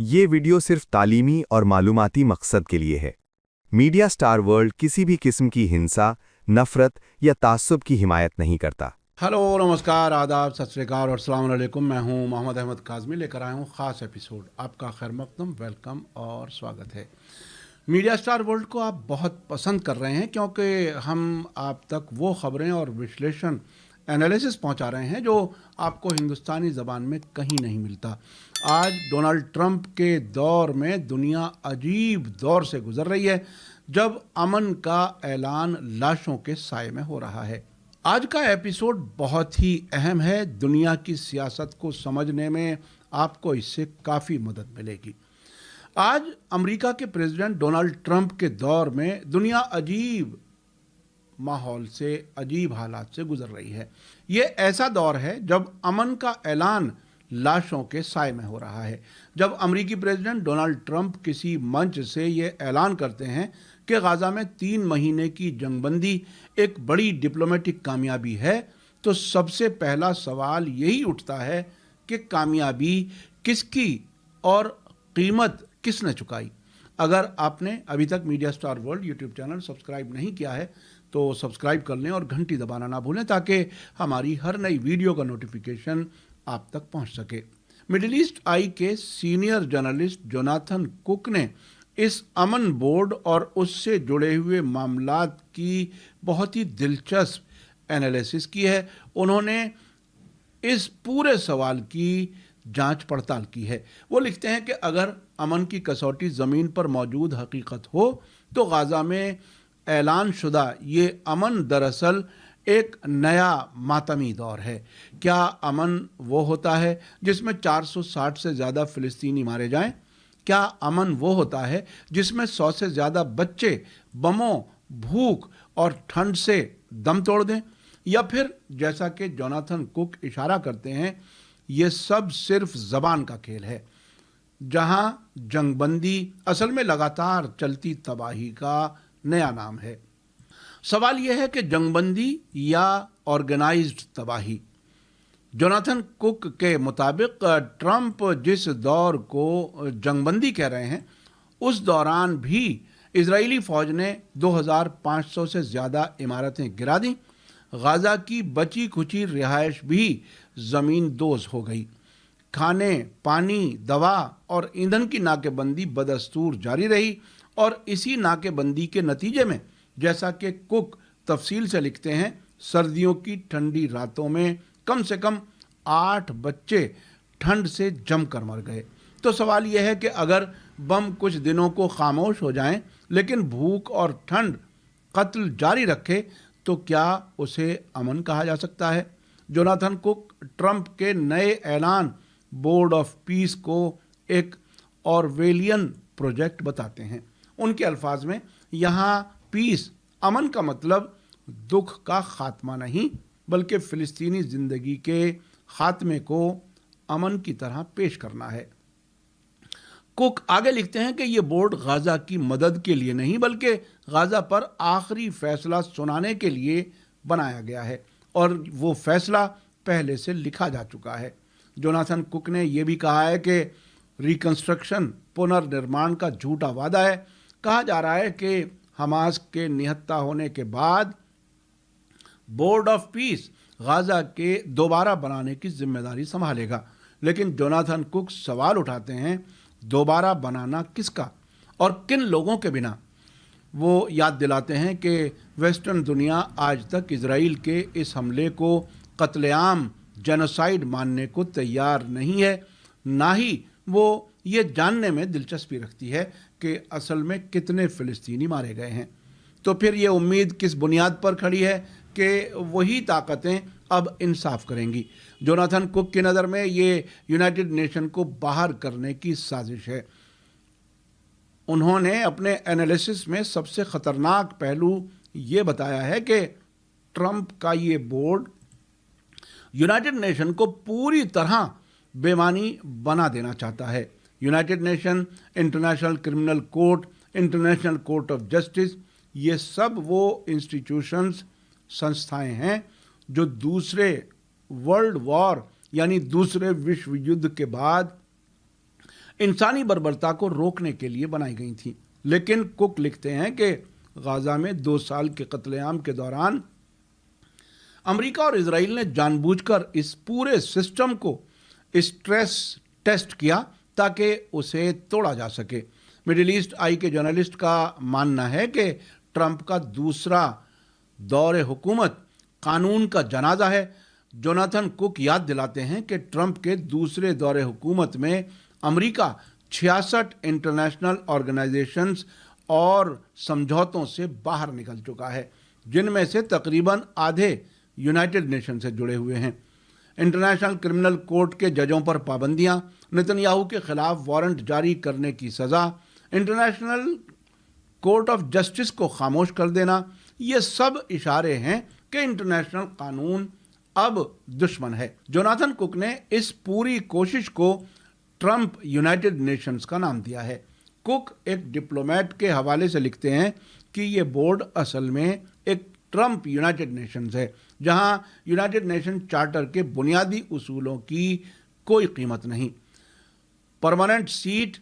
یہ ویڈیو صرف تعلیمی اور معلوماتی مقصد کے لیے ہے۔ میڈیا سٹار ورلڈ کسی بھی قسم کی ہنسا، نفرت یا تعصب کی حمایت نہیں کرتا۔ ہیلو، نمسکار، آداب، ست شری اکال اور السلام علیکم۔ میں ہوں محمد احمد کاظمی، لے کر آیا ہوں خاص ایپیسوڈ۔ آپ کا خیر مقدم، ویلکم اور سواگت ہے۔ میڈیا سٹار ورلڈ کو آپ بہت پسند کر رہے ہیں کیونکہ ہم آپ تک وہ خبریں اور وشلیشن انالیسس پہنچا رہے ہیں جو آپ کو ہندوستانی زبان میں کہیں نہیں ملتا۔ آج ڈونلڈ ٹرمپ کے دور میں دنیا عجیب دور سے گزر رہی ہے جب امن کا اعلان لاشوں کے سائے میں ہو رہا ہے۔ آج کا ایپیسوڈ بہت ہی اہم ہے۔ دنیا کی سیاست کو سمجھنے میں آپ کو اس سے کافی مدد ملے گی۔ آج امریکہ کے پریزیڈنٹ ڈونلڈ ٹرمپ کے دور میں دنیا عجیب ماحول سے، عجیب حالات سے گزر رہی ہے۔ یہ ایسا دور ہے جب امن کا اعلان لاشوں کے سائے میں ہو رہا ہے۔ جب امریکی پریزیڈنٹ ڈونلڈ ٹرمپ کسی منچ سے یہ اعلان کرتے ہیں کہ غزہ میں 3 مہینے کی جنگ بندی ایک بڑی ڈپلومیٹک کامیابی ہے، تو سب سے پہلا سوال یہی اٹھتا ہے کہ کامیابی کس کی اور قیمت کس نے چکائی؟ اگر آپ نے ابھی تک media star world YouTube channel subscribe نہیں کیا ہے تو سبسکرائب کر لیں اور گھنٹی دبانا نہ بھولیں تاکہ ہماری ہر نئی ویڈیو کا نوٹیفیکیشن آپ تک پہنچ سکے۔ مڈل ایسٹ آئی کے سینئر جرنلسٹ جوناتھن کک نے اس امن بورڈ اور اس سے جڑے ہوئے معاملات کی بہت ہی دلچسپ انالیسس کی ہے۔ انہوں نے اس پورے سوال کی جانچ پڑتال کی ہے۔ وہ لکھتے ہیں کہ اگر امن کی کسوٹی زمین پر موجود حقیقت ہو تو غزہ میں اعلان شدہ یہ امن دراصل ایک نیا ماتمی دور ہے۔ کیا امن وہ ہوتا ہے جس میں 460 سے زیادہ فلسطینی مارے جائیں؟ کیا امن وہ ہوتا ہے جس میں 100 سے زیادہ بچے بموں، بھوک اور ٹھنڈ سے دم توڑ دیں؟ یا پھر جیسا کہ جوناتھن کک اشارہ کرتے ہیں، یہ سب صرف زبان کا کھیل ہے، جہاں جنگ بندی اصل میں لگاتار چلتی تباہی کا نیا نام ہے۔ سوال یہ ہے کہ جنگ بندی یا آرگنائزڈ تباہی؟ جوناتھن کک کے مطابق ٹرمپ جس دور کو جنگ بندی کہہ رہے ہیں، اس دوران بھی اسرائیلی فوج نے 2500 سے زیادہ عمارتیں گرا دیں۔ غزہ کی بچی کھچی رہائش بھی زمین دوز ہو گئی۔ کھانے، پانی، دوا اور ایندھن کی ناکے بندی بدستور جاری رہی، اور اسی ناکے بندی کے نتیجے میں، جیسا کہ کک تفصیل سے لکھتے ہیں، سردیوں کی ٹھنڈی راتوں میں کم سے کم 8 بچے ٹھنڈ سے جم کر مر گئے۔ تو سوال یہ ہے کہ اگر بم کچھ دنوں کو خاموش ہو جائیں لیکن بھوک اور ٹھنڈ قتل جاری رکھے تو کیا اسے امن کہا جا سکتا ہے؟ جوناتھن کک ٹرمپ کے نئے اعلان بورڈ آف پیس کو ایک اورویلین پروجیکٹ بتاتے ہیں۔ ان کے الفاظ میں، یہاں پیس، امن کا مطلب دکھ کا خاتمہ نہیں بلکہ فلسطینی زندگی کے خاتمے کو امن کی طرح پیش کرنا ہے۔ کک آگے لکھتے ہیں کہ یہ بورڈ غزہ کی مدد کے لیے نہیں بلکہ غزہ پر آخری فیصلہ سنانے کے لیے بنایا گیا ہے، اور وہ فیصلہ پہلے سے لکھا جا چکا ہے۔ جوناتھن کک نے یہ بھی کہا ہے کہ ریکنسٹرکشن، پنرنرمان کا جھوٹا وعدہ ہے۔ کہا جا رہا ہے کہ حماس کے نہتہ ہونے کے بعد بورڈ آف پیس غزہ کے دوبارہ بنانے کی ذمہ داری سنبھالے گا، لیکن جوناتھن کک سوال اٹھاتے ہیں، دوبارہ بنانا کس کا اور کن لوگوں کے بنا؟ وہ یاد دلاتے ہیں کہ ویسٹرن دنیا آج تک اسرائیل کے اس حملے کو قتل عام، جینوسائیڈ ماننے کو تیار نہیں ہے، نہ ہی وہ یہ جاننے میں دلچسپی رکھتی ہے کہ اصل میں کتنے فلسطینی مارے گئے ہیں۔ تو پھر یہ امید کس بنیاد پر کھڑی ہے کہ وہی طاقتیں اب انصاف کریں گی؟ جوناتھن کک کی نظر میں یہ یونائٹڈ نیشن کو باہر کرنے کی سازش ہے۔ انہوں نے اپنے انالیسس میں سب سے خطرناک پہلو یہ بتایا ہے کہ ٹرمپ کا یہ بورڈ یونائٹڈ نیشن کو پوری طرح بے معنی بنا دینا چاہتا ہے۔ United nation, international criminal court, international court of justice, یہ سب وہ انسٹیٹیوشنز، سنستھائیں ہیں جو دوسرے ورلڈ وار یعنی دوسرے وشو یدھ کے بعد इंसानी बर्बरता को रोकने के लिए बनाई गई थी। लेकिन कुक लिखते हैं कि गाजा में 2 साल के कत्लेआम के दौरान अमेरिका और इजराइल ने जानबूझकर इस पूरे सिस्टम को स्ट्रेस टेस्ट किया ताकि उसे तोड़ा जा सके। मिडिल ईस्ट आई के जर्नलिस्ट का मानना है कि ट्रंप का दूसरा दौरे हुकूमत कानून का जनाजा है। जोनाथन कुक याद दिलाते हैं कि ट्रंप के दूसरे दौरे हुकूमत में अमेरिका 66 इंटरनेशनल ऑर्गेनाइजेशंस और समझौतों से बाहर निकल चुका है, जिनमें से तकरीबन आधे यूनाइटेड नेशन से जुड़े हुए हैं। इंटरनेशनल क्रिमिनल कोर्ट के जजों पर पाबंदियां, नेतन्याहू के खिलाफ वारंट जारी करने की सज़ा, इंटरनेशनल कोर्ट ऑफ जस्टिस को खामोश कर देना, ये सब इशारे हैं कि इंटरनेशनल कानून अब दुश्मन है। जोनाथन कुक ने इस पूरी कोशिश को ट्रंप यूनाइटेड नेशंस का नाम दिया है। कुक एक डिप्लोमेट के हवाले से लिखते हैं कि ये बोर्ड असल में एक ट्रंप यूनाइटेड नेशंस है, जहां यूनाइटेड नेशन चार्टर के बुनियादी उसूलों की कोई कीमत नहीं। परमानेंट सीट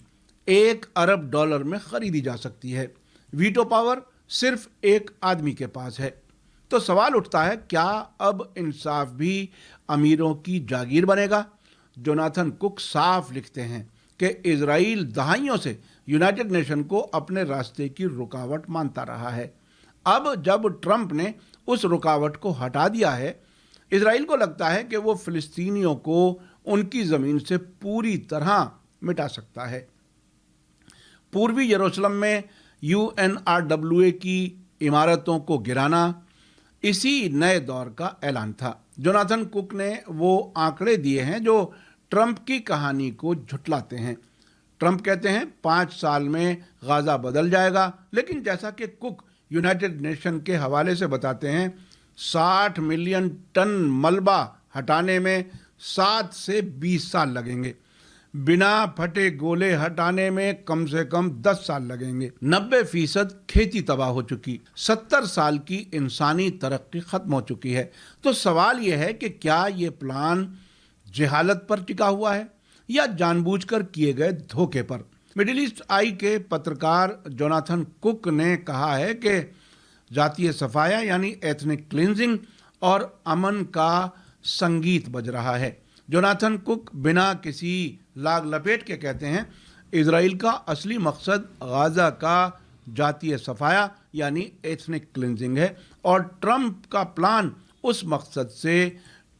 $1 अरब में खरीदी जा सकती है। वीटो पावर सिर्फ एक आदमी के पास है। तो सवाल उठता है, क्या अब इंसाफ भी अमीरों की जागीर बनेगा? जोनाथन कुक साफ लिखते हैं कि इजराइल दहाइयों से यूनाइटेड नेशन को अपने रास्ते की रुकावट मानता रहा है। अब जब ट्रंप ने उस रुकावट को हटा दिया है, इजराइल को लगता है कि वो फिलिस्तीनियों को उनकी ज़मीन से पूरी तरह मिटा सकता है। पूर्वी यरूशलेम में UNRWA की इमारतों को गिराना इसी नए दौर का ऐलान था। जोनाथन कुक ने वो आंकड़े दिए हैं जो ट्रंप की कहानी को झुठलाते हैं। ट्रंप कहते हैं 5 साल में गाजा बदल जाएगा, लेकिन जैसा कि कुक यूनाइटेड नेशन के हवाले से बताते हैं, 60 मिलियन टन मलबा हटाने में 7 से 20 साल लगेंगे। बिना फटे गोले हटाने में कम से कम 10 साल लगेंगे। 90% खेती तबाह हो चुकी, 70 साल की इंसानी तरक्की खत्म हो चुकी है। तो सवाल यह है कि क्या ये प्लान जहालत पर टिका हुआ है या जानबूझकर किए गए धोखे पर? मिडिल ईस्ट आई के पत्रकार जोनाथन कुक ने कहा है कि जातीय सफाया यानी एथनिक क्लींजिंग और अमन का संगीत बज रहा है। जोनाथन कुक बिना किसी लाग लपेट के कहते हैं, इजराइल का असली मकसद गाजा का जातीय सफाया यानी एथनिक क्लींजिंग है और ट्रंप का प्लान उस मकसद से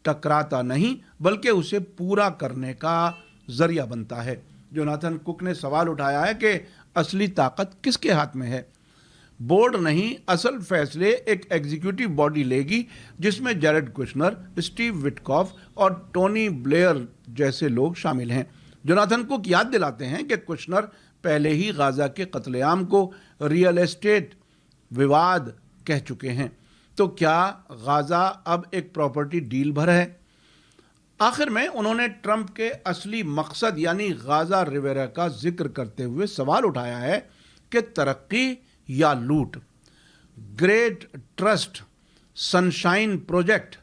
टकराता नहीं बल्कि उसे पूरा करने का जरिया बनता है। जोनाथन कुक ने सवाल उठाया है कि असली ताकत किसके हाथ में है? बोर्ड नहीं, असल फैसले एक एग्जीक्यूटिव बॉडी लेगी जिसमें जैरेड कुशनर, स्टीव विटकॉफ और टोनी ब्लेयर जैसे लोग शामिल हैं। जोनाथन कुक याद दिलाते हैं कि कुशनर पहले ही गाजा के कत्लेआम को रियल एस्टेट विवाद कह चुके हैं। तो क्या गाजा अब एक प्रॉपर्टी डील भर है? आखिर में उन्होंने ट्रंप के असली मकसद यानी गाजा रिवेरा का जिक्र करते हुए सवाल उठाया है कि तरक्की या लूट। Great trust, sunshine project,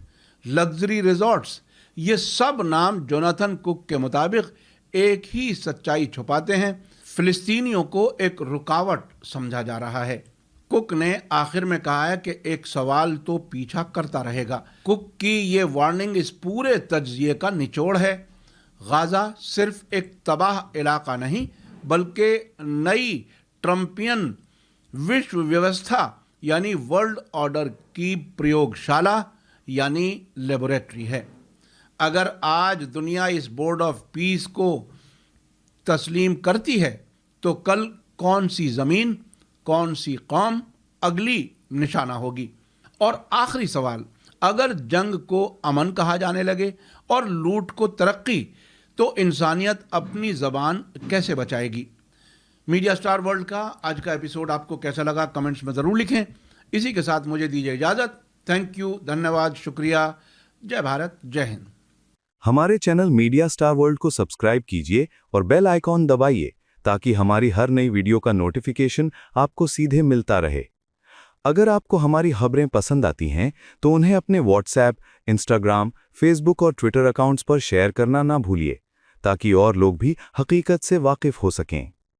luxury resorts, ये सब नाम जोनाथन कुक के मुताबिक एक ही सच्चाई छुपाते हैं। फिलिस्तीनियों को एक रुकावट समझा जा रहा है। कुक ने आखिर में कहा है कि एक सवाल तो पीछा करता रहेगा। कुक की ये वार्निंग इस पूरे तज्जिए का निचोड़ है। गाजा सिर्फ एक तबाह इलाका नहीं बल्कि नई ट्रंपियन विश्व व्यवस्था यानी वर्ल्ड ऑर्डर की प्रयोगशाला यानी लेबोरेटरी है। अगर आज दुनिया इस बोर्ड ऑफ पीस को तस्लीम करती है तो कल कौन सी ज़मीन, कौन सी कौम अगली निशाना होगी? और आखिरी सवाल, अगर जंग को अमन कहा जाने लगे और लूट को तरक्की, तो इंसानियत अपनी ज़बान कैसे बचाएगी? मीडिया स्टार वर्ल्ड का आज का एपिसोड आपको कैसा लगा कमेंट्स में ज़रूर लिखें। इसी के साथ मुझे दीजिए इजाज़त। थैंक यू, धन्यवाद, शुक्रिया। जय भारत, जय हिंद। हमारे चैनल मीडिया स्टार वर्ल्ड को सब्सक्राइब कीजिए और बेल आइकॉन दबाइए ताकि हमारी हर नई वीडियो का नोटिफिकेशन आपको सीधे मिलता रहे। अगर आपको हमारी खबरें पसंद आती हैं तो उन्हें अपने व्हाट्सएप, इंस्टाग्राम, फेसबुक और ट्विटर अकाउंट्स पर शेयर करना ना भूलिए ताकि और लोग भी हकीकत से वाकिफ हो सकें।